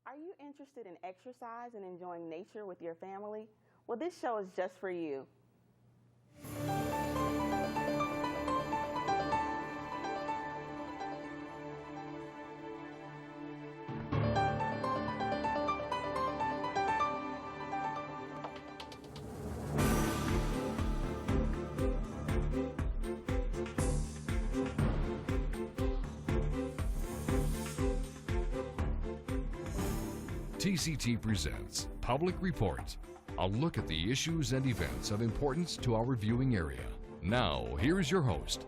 Are you interested in exercise and enjoying nature with your family? Well, this show is just for you. TCT presents Public Report, a look at the issues and events of importance to our viewing area. Now, here is your host.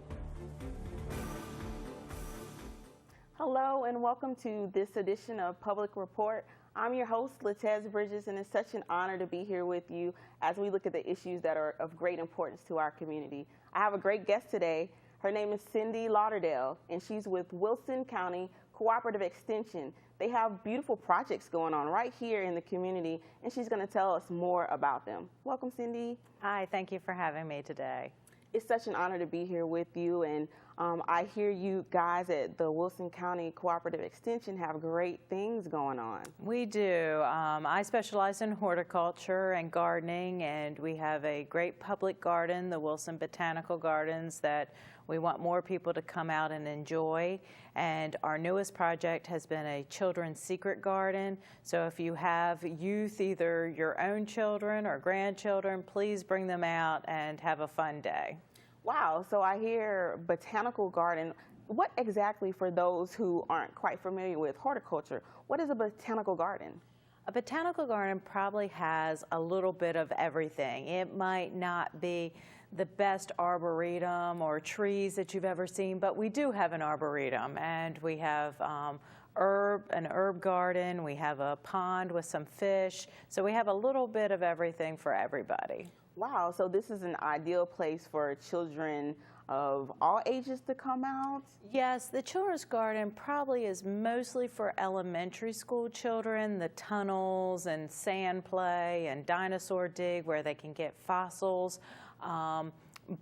Hello and welcome to this edition of Public Report. I'm your host, Latezes Bridges, and it's such an honor to be here with you as we look at the issues that are of great importance to our community. I have a great guest today. Her name is Cyndi Lauderdale, and she's with Wilson County Cooperative Extension. They have beautiful projects going on right here in the community, and she's going to tell us more about them. Welcome, Cyndi. Hi, thank you for having me today. It's such an honor to be here with you, and I hear you guys at the Wilson County Cooperative Extension have great things going on. We do. I specialize in horticulture and gardening, and we have a great public garden, the Wilson Botanical Gardens, that we want more people to come out and enjoy. And our newest project has been a children's secret garden. So if you have youth, either your own children or grandchildren, please bring them out and have a fun day. Wow, so I hear botanical garden. What exactly, for those who aren't quite familiar with horticulture, what is a botanical garden? A botanical garden probably has a little bit of everything. It might not be the best arboretum or trees that you've ever seen, but we do have an arboretum, and we have an herb garden, we have a pond with some fish, so we have a little bit of everything for everybody. Wow, so this is an ideal place for children of all ages to come out? Yes, the children's garden probably is mostly for elementary school children, the tunnels and sand play and dinosaur dig where they can get fossils.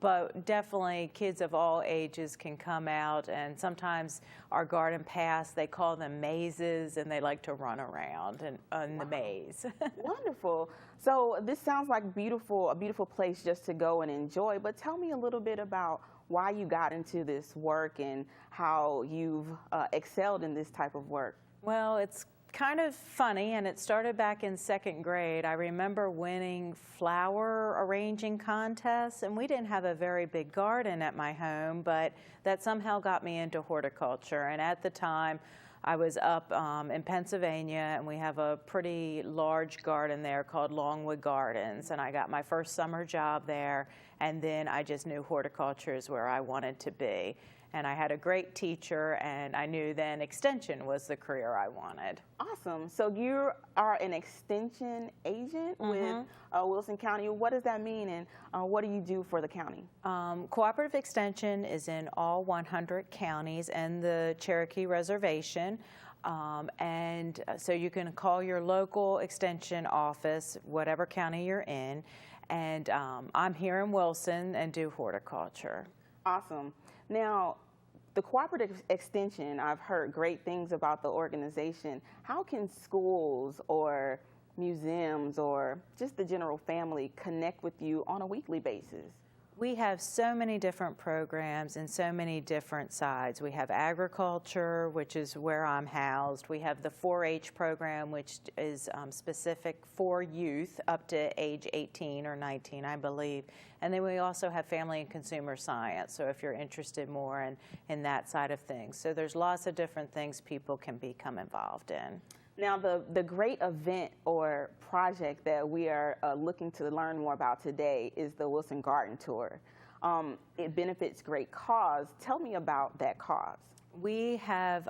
But definitely kids of all ages can come out, and sometimes our garden paths, they call them mazes, and they like to run around in the maze. Wonderful. So this sounds like a beautiful place just to go and enjoy, but tell me a little bit about why you got into this work and how you've excelled in this type of work. Well, it's kind of funny, and it started back in second grade. I remember winning flower arranging contests, and we didn't have a very big garden at my home, but that somehow got me into horticulture. And at the time, I was up in Pennsylvania, and we have a pretty large garden there called Longwood Gardens, and I got my first summer job there, and then I just knew horticulture is where I wanted to be. And I had a great teacher, and I knew then extension was the career I wanted. Awesome. So you are an extension agent with Wilson County. What does that mean, and what do you do for the county? Cooperative Extension is in all 100 counties and the Cherokee Reservation. And so you can call your local extension office, whatever county you're in. And I'm here in Wilson and do horticulture. Awesome. Now, the Cooperative Extension, I've heard great things about the organization. How can schools or museums or just the general family connect with you on a weekly basis? We have so many different programs and so many different sides. We have agriculture, which is where I'm housed. We have the 4-H program, which is specific for youth up to age 18 or 19, I believe. And then we also have family and consumer science, so if you're interested more in that side of things. So there's lots of different things people can become involved in. Now, the great event or project that we are looking to learn more about today is the Wilson Garden Tour. It benefits great cause. Tell me about that cause. We have,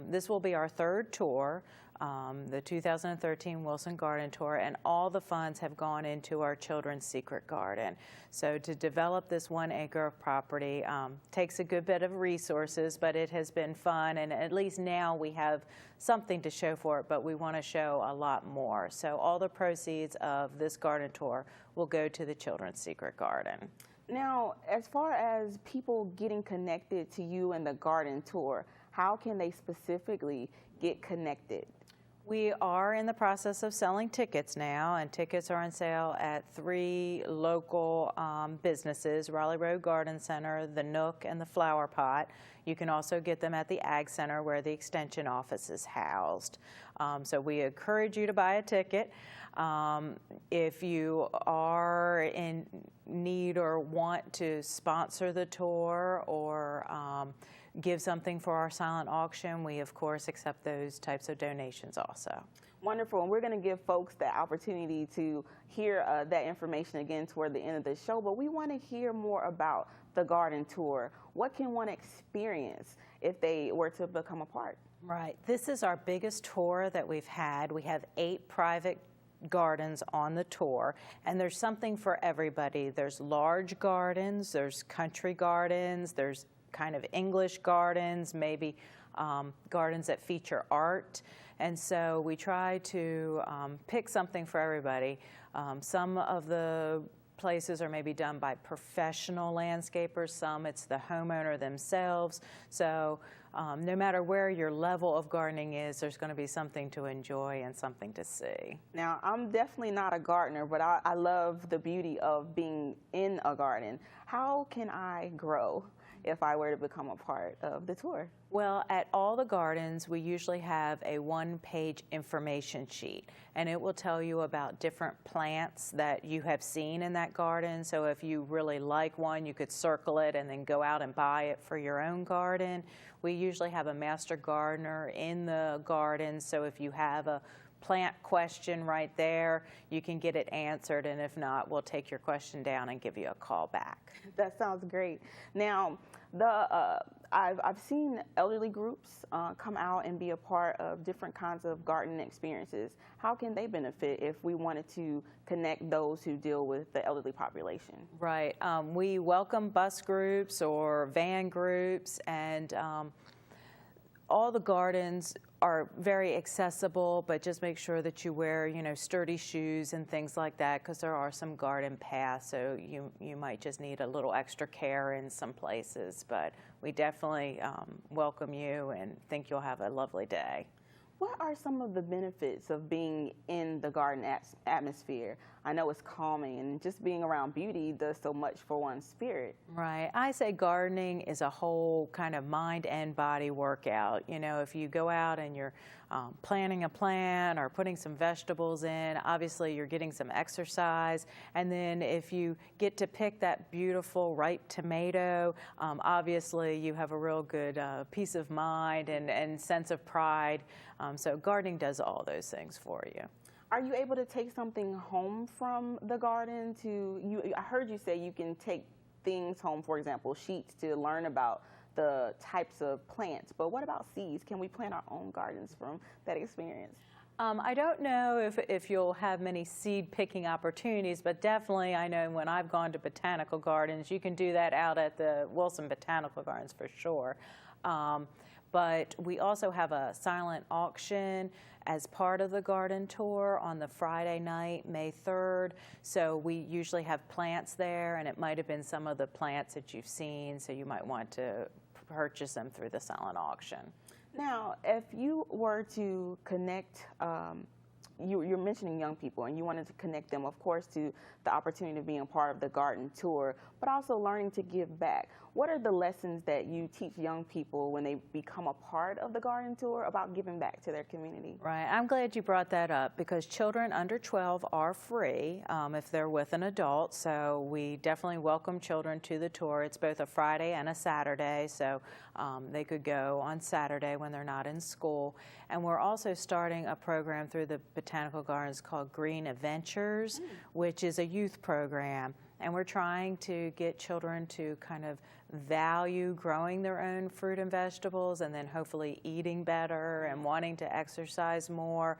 this will be our third tour, the 2013 Wilson Garden Tour, and all the funds have gone into our children's secret garden. So to develop this 1 acre of property takes a good bit of resources, but it has been fun, and at least now we have something to show for it, but we want to show a lot more. So all the proceeds of this garden tour will go to the children's secret garden. Now, as far as people getting connected to you and the garden tour, how can they specifically get connected? We are in the process of selling tickets now, and tickets are on sale at 3 local businesses, Raleigh Road Garden Center, the Nook, and the Flower Pot. You can also get them at the Ag Center where the Extension office is housed. So we encourage you to buy a ticket. If you are in need or want to sponsor the tour or give something for our silent auction, we of course accept those types of donations also. Wonderful, and we're going to give folks the opportunity to hear that information again toward the end of the show, but we want to hear more about the garden tour. What can one experience if they were to become a part? Right, this is our biggest tour that we've had. We have 8 private gardens on the tour, and there's something for everybody. There's large gardens, there's country gardens, there's kind of English gardens, maybe gardens that feature art. And so we try to pick something for everybody. Some of the places are maybe done by professional landscapers, some it's the homeowner themselves. So no matter where your level of gardening is, there's going to be something to enjoy and something to see. Now, I'm definitely not a gardener, but I love the beauty of being in a garden. How can I grow if I were to become a part of the tour? Well, at all the gardens, we usually have a 1-page information sheet, and it will tell you about different plants that you have seen in that garden. So if you really like one, you could circle it and then go out and buy it for your own garden. We usually have a master gardener in the garden, so if you have a plant question right there, you can get it answered, and if not, we'll take your question down and give you a call back. That sounds great. Now, I've seen elderly groups come out and be a part of different kinds of gardening experiences. How can they benefit if we wanted to connect those who deal with the elderly population? Right. We welcome bus groups or van groups, and all the gardens are very accessible, but just make sure that you wear, sturdy shoes and things like that, because there are some garden paths, so you might just need a little extra care in some places. But we definitely welcome you and think you'll have a lovely day. What are some of the benefits of being in the garden atmosphere? I know it's calming, and just being around beauty does so much for one's spirit. Right. I say gardening is a whole kind of mind and body workout. If you go out and you're planting a plant or putting some vegetables in, obviously you're getting some exercise. And then if you get to pick that beautiful ripe tomato, obviously you have a real good peace of mind and sense of pride. So gardening does all those things for you. Are you able to take something home from the garden I heard you say you can take things home, for example, sheets to learn about the types of plants, but what about seeds? Can we plant our own gardens from that experience? I don't know if you'll have many seed picking opportunities, but definitely I know when I've gone to botanical gardens, you can do that out at the Wilson Botanical Gardens for sure. But we also have a silent auction as part of the garden tour on the Friday night, May 3rd. So we usually have plants there, and it might have been some of the plants that you've seen, so you might want to purchase them through the silent auction. Now, if you were to connect, you're mentioning young people, and you wanted to connect them, of course, to the opportunity of being a part of the garden tour, but also learning to give back. What are the lessons that you teach young people when they become a part of the garden tour about giving back to their community? Right. I'm glad you brought that up, because children under 12 are free if they're with an adult. So we definitely welcome children to the tour. It's both a Friday and a Saturday, so they could go on Saturday when they're not in school. And we're also starting a program through the Botanical Gardens called Green Adventures, which is a youth program. And we're trying to get children to kind of value growing their own fruit and vegetables, and then hopefully eating better and wanting to exercise more.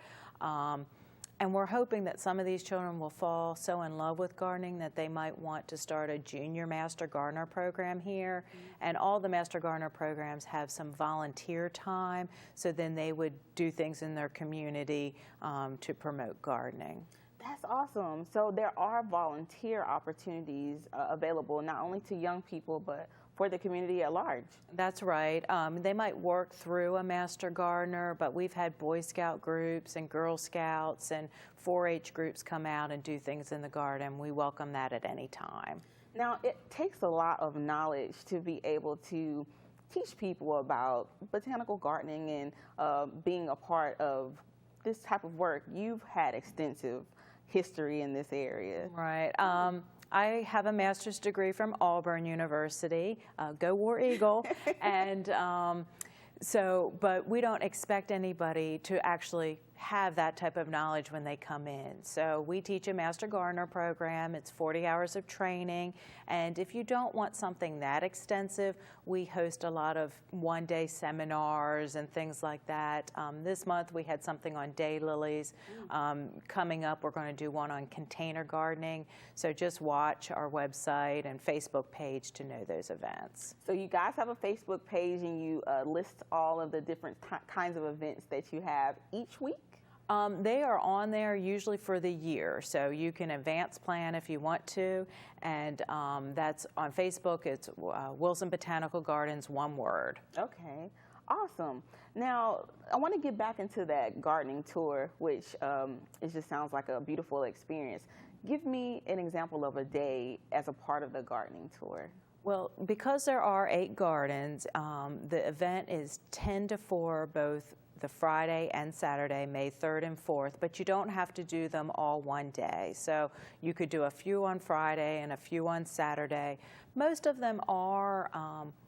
And we're hoping that some of these children will fall so in love with gardening that they might want to start a junior Master Gardener program here. And all the Master Gardener programs have some volunteer time, so then they would do things in their community to promote gardening. That's awesome. So there are volunteer opportunities available not only to young people, but for the community at large. That's right. They might work through a master gardener, but we've had Boy Scout groups and Girl Scouts and 4-H groups come out and do things in the garden. We welcome that at any time. Now, it takes a lot of knowledge to be able to teach people about botanical gardening and being a part of this type of work. You've had extensive history in this area. Right. I have a master's degree from Auburn University. Go War Eagle. And but we don't expect anybody to actually have that type of knowledge when they come in. So we teach a Master Gardener program. It's 40 hours of training. And if you don't want something that extensive, we host a lot of one-day seminars and things like that. This month we had something on daylilies. Coming up, we're going to do one on container gardening. So just watch our website and Facebook page to know those events. So you guys have a Facebook page and you list all of the different kinds of events that you have each week? They are on there usually for the year, so you can advance plan if you want to, and that's on Facebook. It's Wilson Botanical Gardens, one word. Okay, awesome. Now, I want to get back into that gardening tour, which it just sounds like a beautiful experience. Give me an example of a day as a part of the gardening tour. Well, because there are 8 gardens, the event is 10 to 4 both the Friday and Saturday, May 3rd and 4th, but you don't have to do them all one day. So you could do a few on Friday and a few on Saturday. Most of them are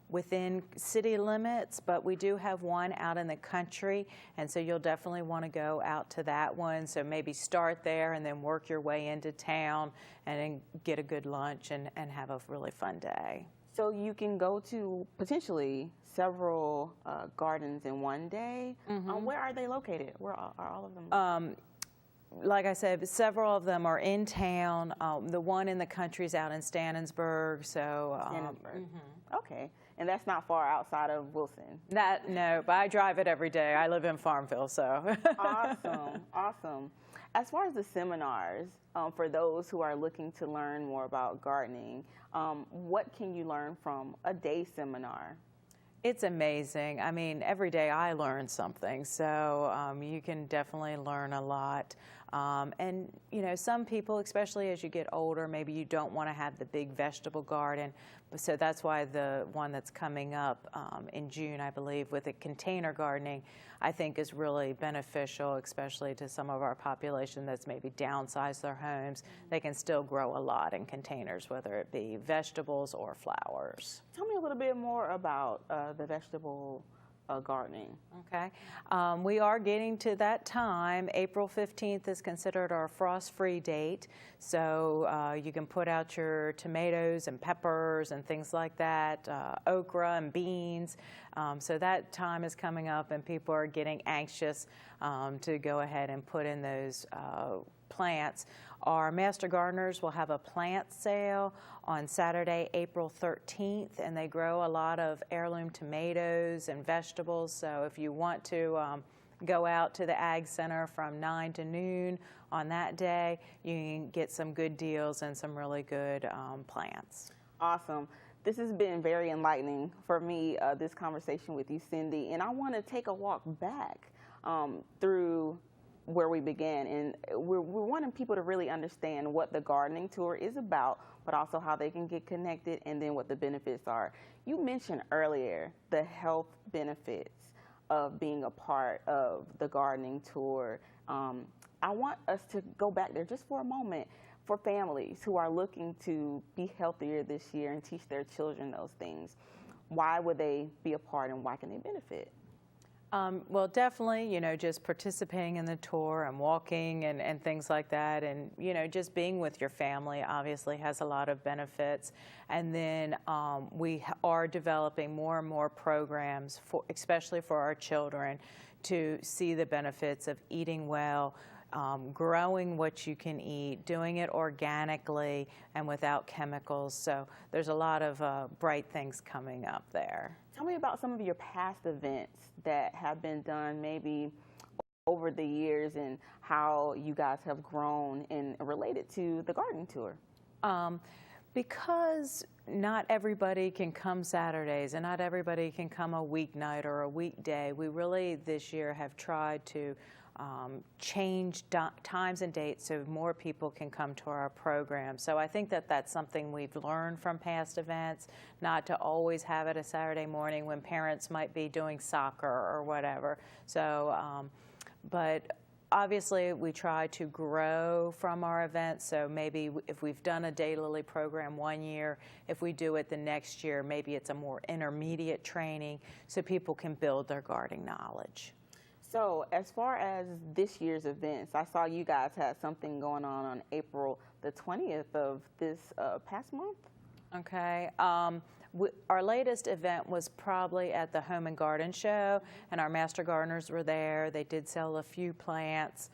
within city limits, but we do have one out in the country, and so you'll definitely want to go out to that one. So maybe start there and then work your way into town and then get a good lunch and have a really fun day. So you can go to potentially several gardens in one day. Where are they located? Where are all of them? Like I said, several of them are in town. The one in the country is out in Stannonsburg. So, Okay, and that's not far outside of Wilson. No, but I drive it every day. I live in Farmville, so. Awesome, awesome. As far as the seminars, for those who are looking to learn more about gardening, what can you learn from a day seminar? It's amazing. I mean, every day I learn something, so you can definitely learn a lot. And, you know, some people, especially as you get older, maybe you don't want to have the big vegetable garden. So that's why the one that's coming up in June, I believe, with the container gardening, I think is really beneficial, especially to some of our population that's maybe downsized their homes. They can still grow a lot in containers, whether it be vegetables or flowers. Tell me a little bit more about the vegetable gardening. Okay. We are getting to that time. April 15th is considered our frost-free date. So you can put out your tomatoes and peppers and things like that, okra and beans. So that time is coming up and people are getting anxious to go ahead and put in those plants. Our Master Gardeners will have a plant sale on Saturday, April 13th, and they grow a lot of heirloom tomatoes and vegetables. So if you want to go out to the Ag Center from 9 to noon on that day, you can get some good deals and some really good plants. Awesome. This has been very enlightening for me, this conversation with you, Cyndi, and I want to take a walk back through where we began, and we're wanting people to really understand what the gardening tour is about, but also how they can get connected and then what the benefits are. You mentioned earlier the health benefits of being a part of the gardening tour. I want us to go back there just for a moment for families who are looking to be healthier this year and teach their children those things. Why would they be a part and why can they benefit? Well, definitely, you know, just participating in the tour and walking and things like that, and, you know, just being with your family obviously has a lot of benefits. And then we are developing more and more programs, especially for our children, to see the benefits of eating well, growing what you can eat, doing it organically and without chemicals. So there's a lot of bright things coming up there. Tell me about some of your past events that have been done maybe over the years and how you guys have grown and related to the garden tour. Because not everybody can come Saturdays, and not everybody can come a weeknight or a weekday. We really this year have tried to change times and dates so more people can come to our program. So I think that that's something we've learned from past events, not to always have it a Saturday morning when parents might be doing soccer or whatever. So, but obviously we try to grow from our events. So maybe if we've done a daylily program one year, if we do it the next year, maybe it's a more intermediate training so people can build their gardening knowledge. So as far as this year's events, I saw you guys had something going on April the 20th of this past month. Okay. Our latest event was probably at the Home and Garden Show, and our master gardeners were there. They did sell a few plants.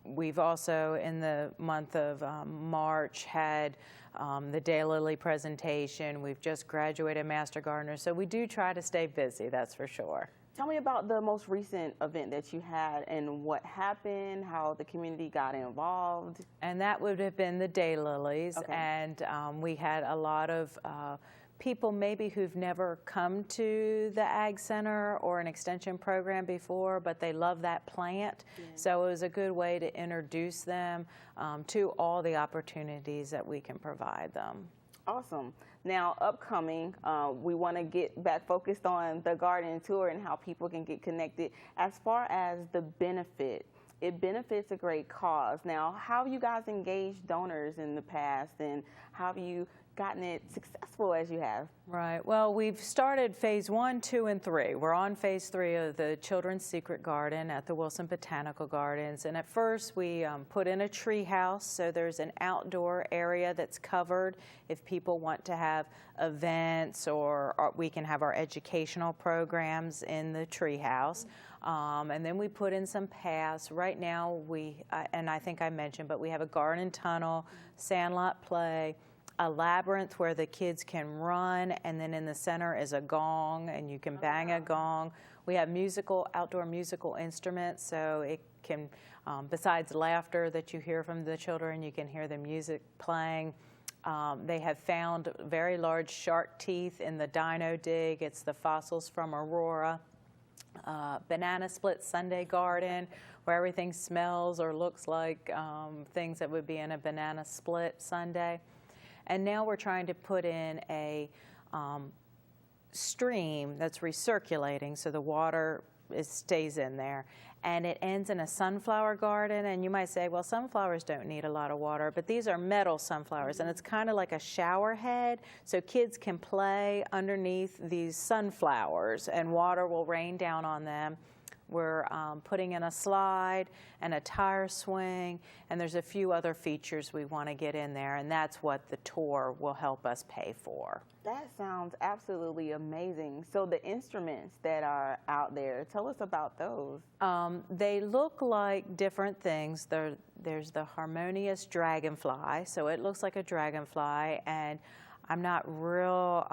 We've also, in the month of March, had the daylily presentation. We've just graduated master gardeners, so we do try to stay busy, that's for sure. Tell me about the most recent event that you had and what happened, how the community got involved. And that would have been the daylilies. Okay. And we had a lot of people maybe who've never come to the Ag Center or an extension program before, but they love that plant. Yeah. So it was a good way to introduce them to all the opportunities that we can provide them. Awesome. Now, upcoming, we want to get back focused on the garden tour and how people can get connected. As far as the benefit, it benefits a great cause. Now, how have you guys engaged donors in the past, and how have you gotten it successful as you have? Right. Well, we've started phase 1, 2, and 3. We're on phase 3 of the Children's Secret Garden at the Wilson Botanical Gardens. And at first, we put in a tree house, so there's an outdoor area that's covered if people want to have events, or we can have our educational programs in the tree house. And then we put in some paths. Right now, and I think I mentioned, but we have a garden tunnel, sandlot play, a labyrinth where the kids can run, and then in the center is a gong, and you can bang a gong. We have outdoor musical instruments, so it can, besides laughter that you hear from the children, you can hear the music playing. They have found very large shark teeth in the dino dig. It's the fossils from Aurora. Banana split Sunday garden, where everything smells or looks like things that would be in a banana split Sunday. And now we're trying to put in a stream that's recirculating, so the water stays in there. And it ends in a sunflower garden. And you might say, well, sunflowers don't need a lot of water, but these are metal sunflowers, and it's kind of like a shower head, so kids can play underneath these sunflowers, and water will rain down on them. We're putting in a slide and a tire swing, and there's a few other features we want to get in there, and that's what the tour will help us pay for. That sounds absolutely amazing. So the instruments that are out there, tell us about those. They look like different things. There's the harmonious dragonfly, so it looks like a dragonfly, and I'm not real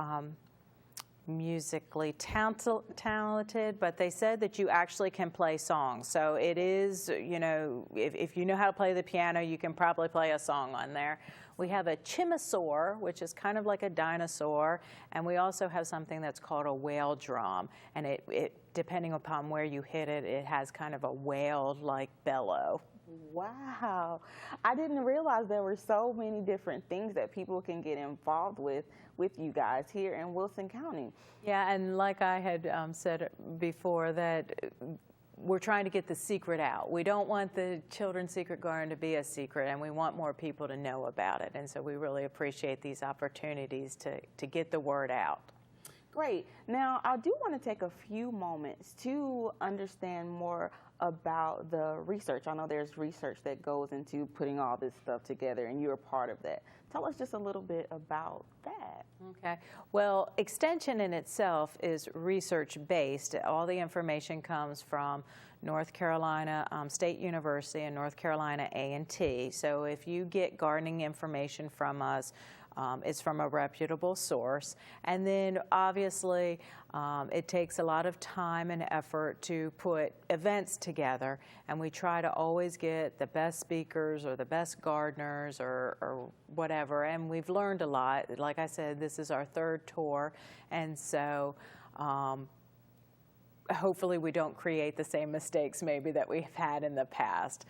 musically talented, but they said that you actually can play songs. So it is, you know, if you know how to play the piano, you can probably play a song on there. We have a chimosaur, which is kind of like a dinosaur, and we also have something that's called a whale drum, and it depending upon where you hit it, it has kind of a whale-like bellow. Wow. I didn't realize there were so many different things that people can get involved with you guys here in Wilson County. Yeah, and like I had said before, that we're trying to get the secret out. We don't want the Children's Secret Garden to be a secret, and we want more people to know about it. And so we really appreciate these opportunities to get the word out. Great. Now, I do want to take a few moments to understand more about the research. I know there's research that goes into putting all this stuff together, and you're a part of that. Tell us just a little bit about that. Okay. Well, Extension in itself is research-based. All the information comes from North Carolina State University and North Carolina A&T. So if you get gardening information from us, it's from a reputable source. And then obviously it takes a lot of time and effort to put events together, and we try to always get the best speakers or the best gardeners or whatever, and we've learned a lot. Like I said, this is our third tour, and so hopefully we don't create the same mistakes maybe that we've had in the past.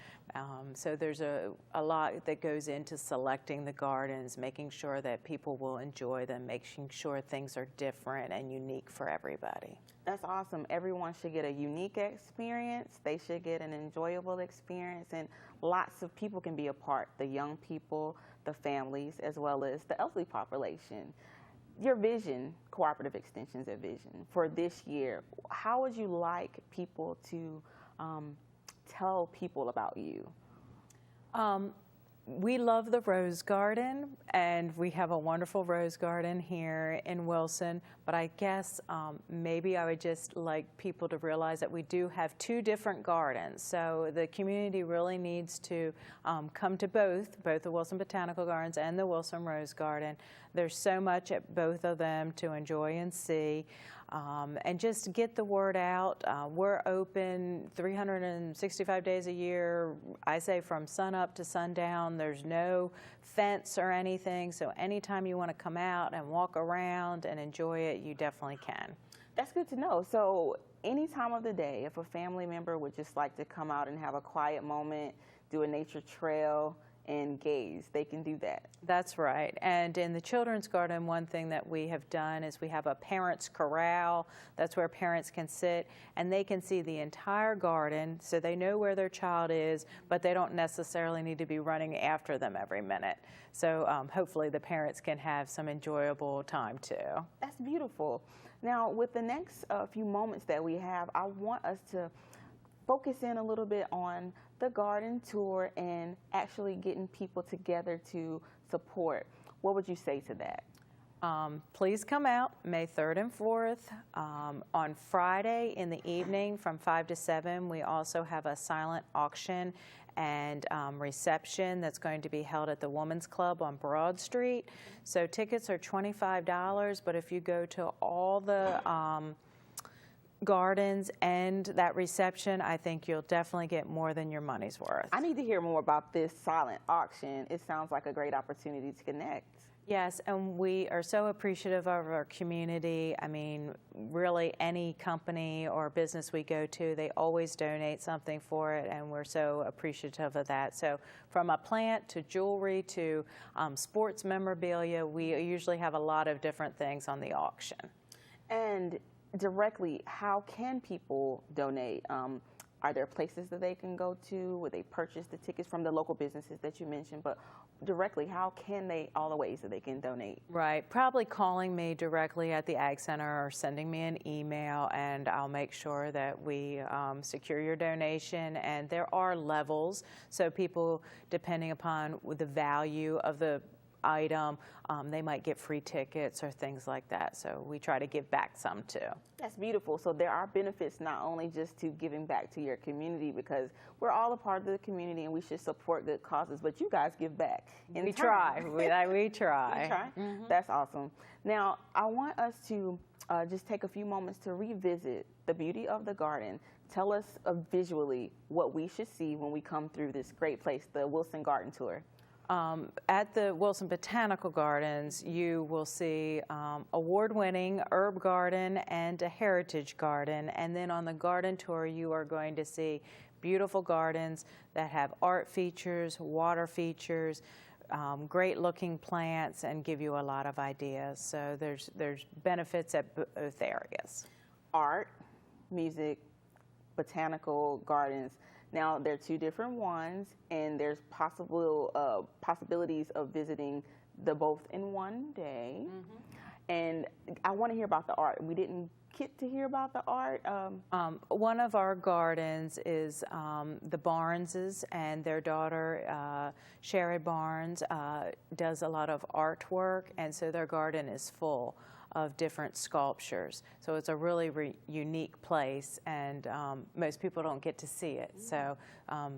So there's a lot that goes into selecting the gardens, making sure that people will enjoy them, making sure things are different and unique for everybody. That's awesome. Everyone should get a unique experience. They should get an enjoyable experience, and lots of people can be a part, the young people, the families, as well as the elderly population. Your vision, Cooperative Extension's vision for this year, how would you like people to tell people about you? We love the rose garden, and we have a wonderful rose garden here in Wilson, but I guess maybe I would just like people to realize that we do have two different gardens. So the community really needs to come to both the Wilson Botanical Gardens and the Wilson Rose Garden. There's so much at both of them to enjoy and see. And just get the word out. We're open 365 days a year, I say from sun up to sundown. There's no fence or anything, so anytime you want to come out and walk around and enjoy it, you definitely can. That's good to know. So any time of the day, if a family member would just like to come out and have a quiet moment, do a nature trail, and gaze, they can do that. That's right. And in the children's garden, one thing that we have done is we have a parents' corral. That's where parents can sit and they can see the entire garden, so they know where their child is, but they don't necessarily need to be running after them every minute. So hopefully the parents can have some enjoyable time too. That's beautiful. Now, with the next few moments that we have, I want us to focus in a little bit on the garden tour and actually getting people together to support. What would you say to that? Please come out May 3rd and 4th. On Friday in the evening from 5 to 7, we also have a silent auction and reception that's going to be held at the Women's Club on Broad Street. So tickets are $25, but if you go to all the gardens and that reception, I think you'll definitely get more than your money's worth. I need to hear more about this silent auction. It sounds like a great opportunity to connect. Yes, and we are so appreciative of our community. I mean, really any company or business we go to, they always donate something for it, and we're so appreciative of that. So from a plant to jewelry to sports memorabilia, we usually have a lot of different things on the auction. And directly, how can people donate? Are there places that they can go to? Would they purchase the tickets from the local businesses that you mentioned? But directly, how can they, all the ways that they can donate? Right, probably calling me directly at the Ag Center or sending me an email, and I'll make sure that we secure your donation. And there are levels, so people, depending upon the value of the item, they might get free tickets or things like that. So we try to give back some too. That's beautiful. So there are benefits not only just to giving back to your community, because we're all a part of the community and we should support good causes, but you guys give back. We try. We try. We try? Mm-hmm. That's awesome. Now, I want us to just take a few moments to revisit the beauty of the garden. Tell us visually what we should see when we come through this great place, the Wilson Garden Tour. At the Wilson Botanical Gardens, you will see award-winning herb garden and a heritage garden. And then on the garden tour, you are going to see beautiful gardens that have art features, water features, great-looking plants, and give you a lot of ideas. So there's benefits at both areas. Art, music, botanical gardens. Now, there are two different ones, and there's possibilities of visiting the both in one day. Mm-hmm. And I want to hear about the art. We didn't get to hear about the art. One of our gardens is the Barneses, and their daughter, Sherry Barnes, does a lot of artwork, and so their garden is full of different sculptures. So it's a really unique place, and most people don't get to see it. So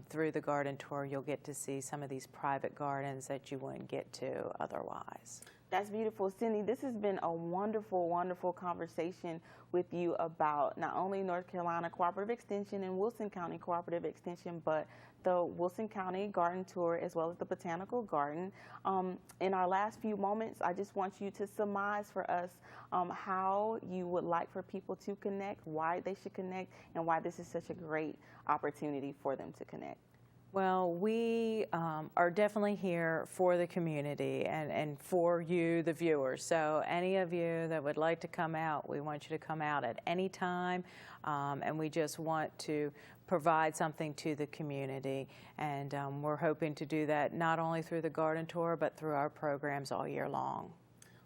through the garden tour, you'll get to see some of these private gardens that you wouldn't get to otherwise. That's beautiful. Cyndi, this has been a wonderful, wonderful conversation with you about not only North Carolina Cooperative Extension and Wilson County Cooperative Extension, but the Wilson County Garden Tour as well as the Botanical Garden. In our last few moments, I just want you to surmise for us how you would like for people to connect, why they should connect, and why this is such a great opportunity for them to connect. Well, we are definitely here for the community and for you, the viewers. So any of you that would like to come out, we want you to come out at any time, and we just want to provide something to the community. And we're hoping to do that not only through the garden tour, but through our programs all year long.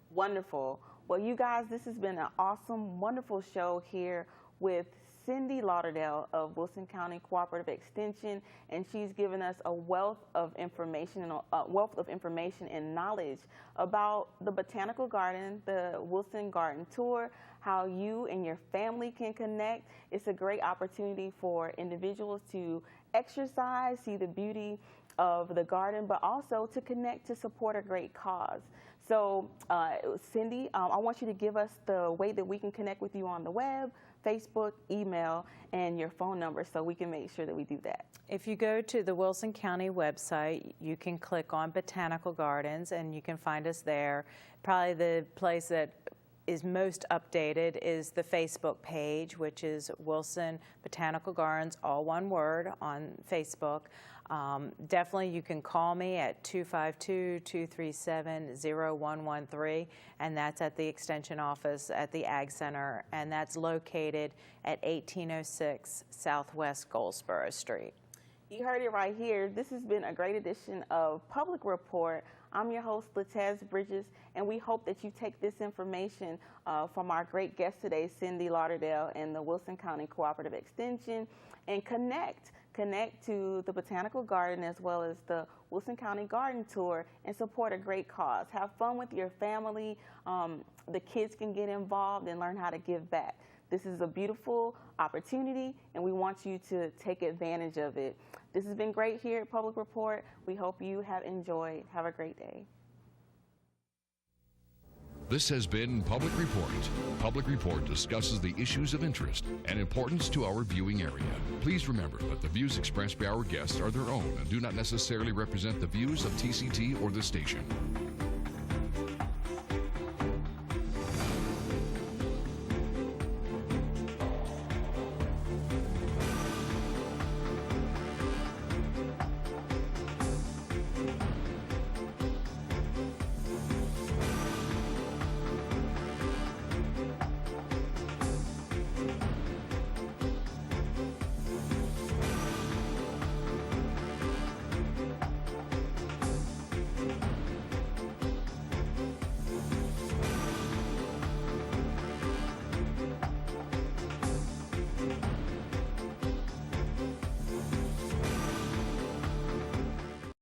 Wonderful. Well, you guys, this has been an awesome, wonderful show here with Cyndi Lauderdale of Wilson County Cooperative Extension, and she's given us a wealth of information and knowledge about the Botanical Garden, the Wilson Garden Tour, how you and your family can connect. It's a great opportunity for individuals to exercise, see the beauty of the garden, but also to connect to support a great cause. So, Cyndi, I want you to give us the way that we can connect with you on the web, Facebook, email, and your phone number so we can make sure that we do that. If you go to the Wilson County website, you can click on Botanical Gardens and you can find us there. Probably the place that is most updated is the Facebook page, which is Wilson Botanical Gardens, all one word, on Facebook. Definitely you can call me at 252-237-0113, and that's at the Extension office at the Ag Center, and that's located at 1806 Southwest Goldsboro Street. You heard it right here. This has been a great edition of Public Report. I'm your host, Latezes Bridges, and we hope that you take this information from our great guest today, Cyndi Lauderdale, and the Wilson County Cooperative Extension, and connect to the Botanical Garden as well as the Wilson County Garden Tour and support a great cause. Have fun with your family. The kids can get involved and learn how to give back. This is a beautiful opportunity, and we want you to take advantage of it. This has been great here at Public Report. We hope you have enjoyed. Have a great day. This has been Public Report. Public Report discusses the issues of interest and importance to our viewing area. Please remember that the views expressed by our guests are their own and do not necessarily represent the views of TCT or the station.